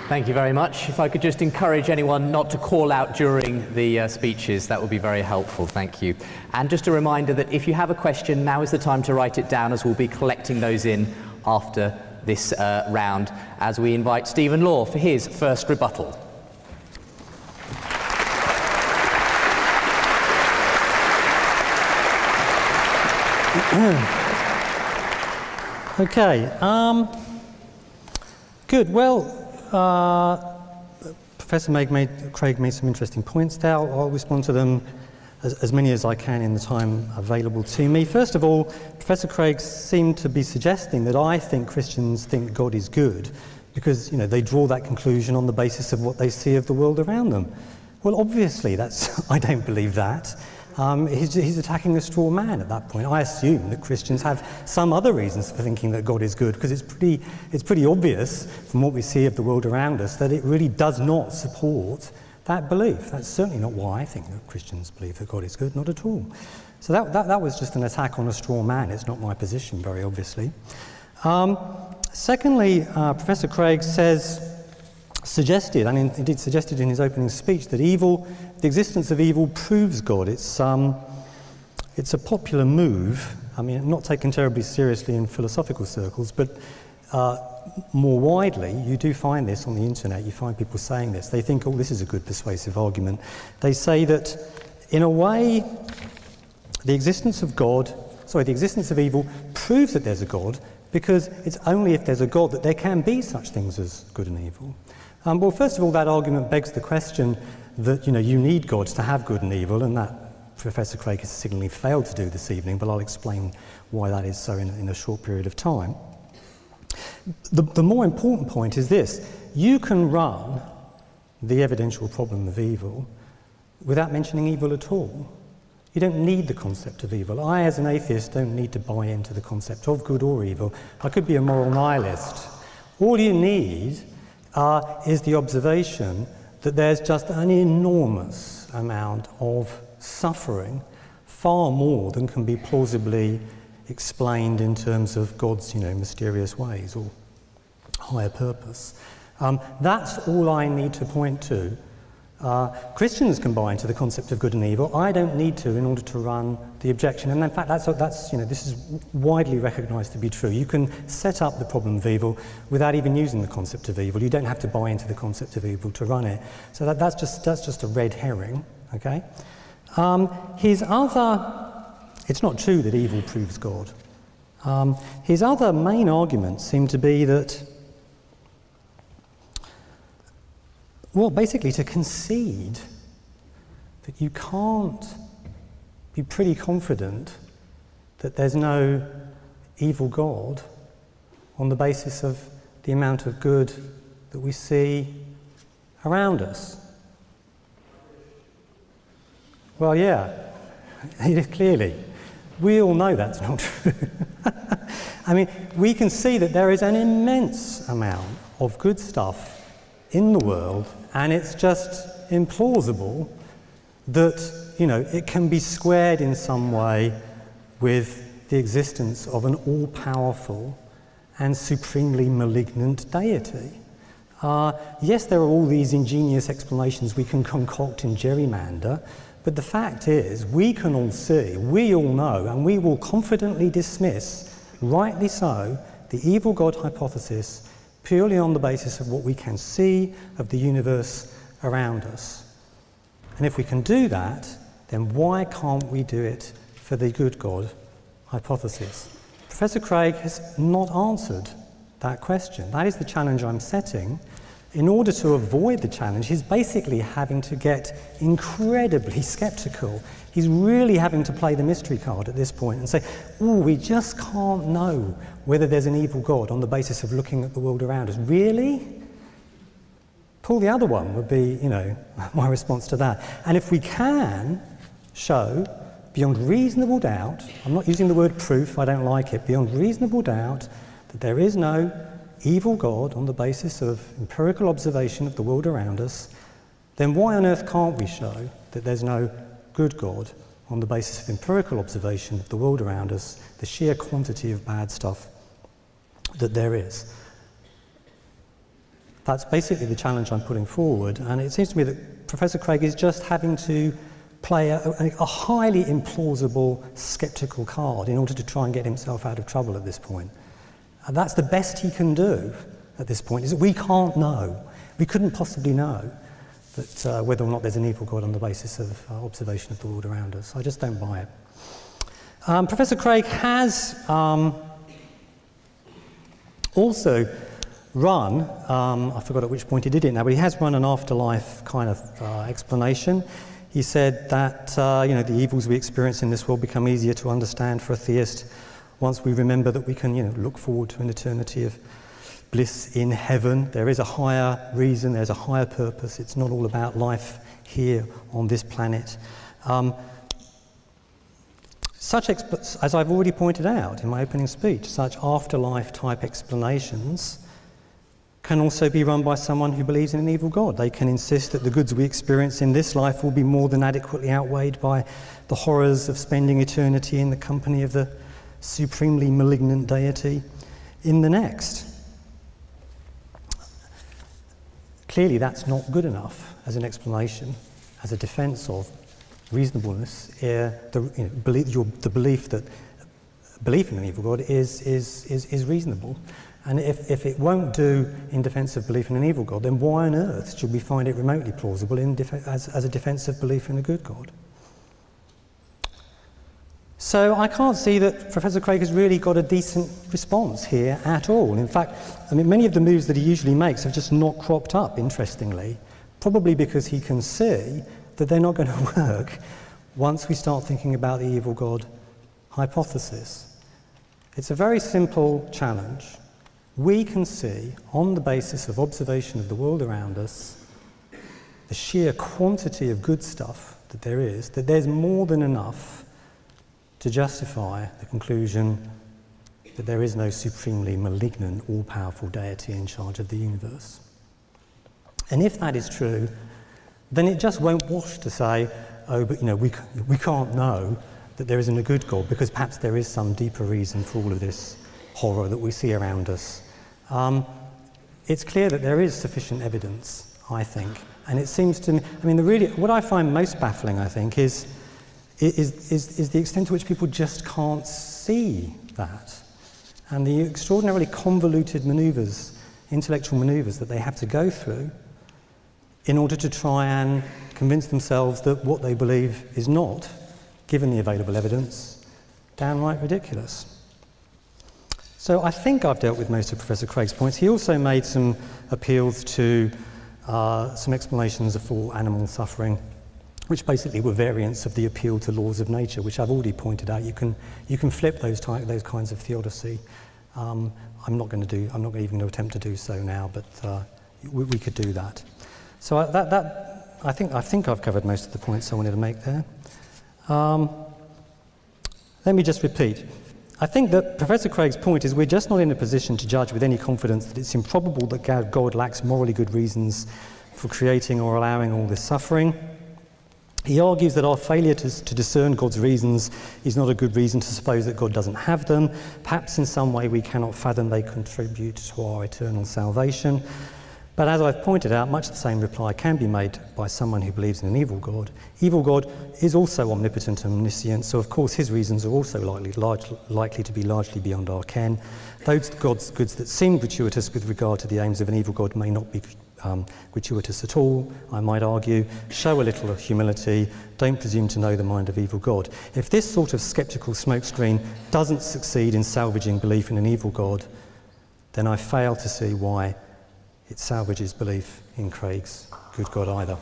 Thank you very much. If I could just encourage anyone not to call out during the speeches, that would be very helpful. Thank you. And just a reminder that if you have a question, now is the time to write it down, as we'll be collecting those in after this round, as we invite Stephen Law for his first rebuttal. Okay, good. Well, Professor Craig made some interesting points there. I'll respond to them as many as I can in the time available to me. First of all, Professor Craig seemed to be suggesting that I think Christians think God is good because, you know, they draw that conclusion on the basis of what they see of the world around them. Well, obviously, I don't believe that. He's attacking a straw man at that point. I assume that Christians have some other reasons for thinking that God is good, because it's pretty obvious from what we see of the world around us that it really does not support that belief. That's certainly not why I think that Christians believe that God is good, not at all. So that was just an attack on a straw man. It's not my position, very obviously. Secondly, Professor Craig suggested, and indeed suggested in his opening speech, that the existence of evil proves God. It's a popular move. I mean, not taken terribly seriously in philosophical circles, but more widely, you do find this on the internet. You find people saying this. They think, oh, this is a good persuasive argument. They say that, in a way, the existence of evil proves that there's a God, because it's only if there's a God that there can be such things as good and evil. Well, first of all, that argument begs the question that, you know, you need gods to have good and evil, and that Professor Craig has signally failed to do this evening, but I'll explain why that is so in a short period of time. The more important point is this: you can run the evidential problem of evil without mentioning evil at all. You don't need the concept of evil. I, as an atheist, don't need to buy into the concept of good or evil. I could be a moral nihilist. All you need is the observation that there's just an enormous amount of suffering, far more than can be plausibly explained in terms of God's, you know, mysterious ways or higher purpose. That's all I need to point to. Christians can buy into the concept of good and evil. I don't need to in order to run the objection. And in fact, that's you know, this is widely recognised to be true. You can set up the problem of evil without even using the concept of evil. You don't have to buy into the concept of evil to run it. So that's just a red herring. Okay. It's not true that evil proves God. His other main arguments seem to be that, well, basically to concede that you can't be pretty confident that there's no evil God on the basis of the amount of good that we see around us. Well, yeah, clearly. We all know that's not true. I mean, we can see that there is an immense amount of good stuff in the world, and it's just implausible that, you know, it can be squared in some way with the existence of an all-powerful and supremely malignant deity. Yes, there are all these ingenious explanations we can concoct and gerrymander, but the fact is, we can all see, we all know, and we will confidently dismiss, rightly so, the evil God hypothesis purely on the basis of what we can see of the universe around us. And if we can do that, then why can't we do it for the good God hypothesis? Professor Craig has not answered that question. That is the challenge I'm setting. In order to avoid the challenge, he's basically having to get incredibly sceptical. He's really having to play the mystery card at this point and say, oh, we just can't know whether there's an evil God on the basis of looking at the world around us. Really? Pull the other one would be, you know, my response to that. And if we can show beyond reasonable doubt, I'm not using the word proof, I don't like it, beyond reasonable doubt that there is no evil God on the basis of empirical observation of the world around us, then why on earth can't we show that there's no good God on the basis of empirical observation of the world around us, the sheer quantity of bad stuff that there is? That's basically the challenge I'm putting forward, and it seems to me that Professor Craig is just having to play a highly implausible sceptical card in order to try and get himself out of trouble at this point. And that's the best he can do at this point, is that we can't know, we couldn't possibly know that whether or not there's an evil God on the basis of observation of the world around us. I just don't buy it. Professor Craig has also run, I forgot at which point he did it now, but he has run an afterlife kind of explanation. He said that the evils we experience in this world become easier to understand for a theist once we remember that we can look forward to an eternity of bliss in heaven. There is a higher reason, there's a higher purpose. It's not all about life here on this planet. As I've already pointed out in my opening speech, such afterlife type explanations can also be run by someone who believes in an evil God. They can insist that the goods we experience in this life will be more than adequately outweighed by the horrors of spending eternity in the company of the supremely malignant deity in the next. Clearly that's not good enough as an explanation, as a defence of reasonableness, the belief in an evil God is reasonable. And if it won't do in defence of belief in an evil God, then why on earth should we find it remotely plausible as a defence of belief in a good God? So I can't see that Professor Craig has really got a decent response here at all. In fact, many of the moves that he usually makes have just not cropped up, interestingly, probably because he can see that they're not going to work once we start thinking about the evil God hypothesis. It's a very simple challenge. We can see, on the basis of observation of the world around us, the sheer quantity of good stuff that there is, that there's more than enough to justify the conclusion that there is no supremely malignant, all-powerful deity in charge of the universe. And if that is true, then it just won't wash to say, oh, but we can't know that there isn't a good God, because perhaps there is some deeper reason for all of this horror that we see around us. It's clear that there is sufficient evidence, I think, and it seems to me, what I find most baffling, I think, is the extent to which people just can't see that, and the extraordinarily convoluted intellectual manoeuvres that they have to go through in order to try and convince themselves that what they believe is not, given the available evidence, downright ridiculous. So I think I've dealt with most of Professor Craig's points. He also made some appeals to some explanations for animal suffering, which basically were variants of the appeal to laws of nature, which I've already pointed out. You can flip those kinds of theodicy. I'm not even going to attempt to do so now, but we could do that. So I think I've covered most of the points I wanted to make there. Let me just repeat. I think that Professor Craig's point is we're just not in a position to judge with any confidence that it's improbable that God lacks morally good reasons for creating or allowing all this suffering. He argues that our failure to discern God's reasons is not a good reason to suppose that God doesn't have them. Perhaps in some way we cannot fathom they contribute to our eternal salvation. But as I've pointed out, much the same reply can be made by someone who believes in an evil God. Evil God is also omnipotent and omniscient, so of course his reasons are also likely to be largely beyond our ken. Those God's goods that seem gratuitous with regard to the aims of an evil God may not be gratuitous at all, I might argue. Show a little of humility, don't presume to know the mind of evil God. If this sort of sceptical smokescreen doesn't succeed in salvaging belief in an evil God, then I fail to see why it salvages belief in Craig's good God either.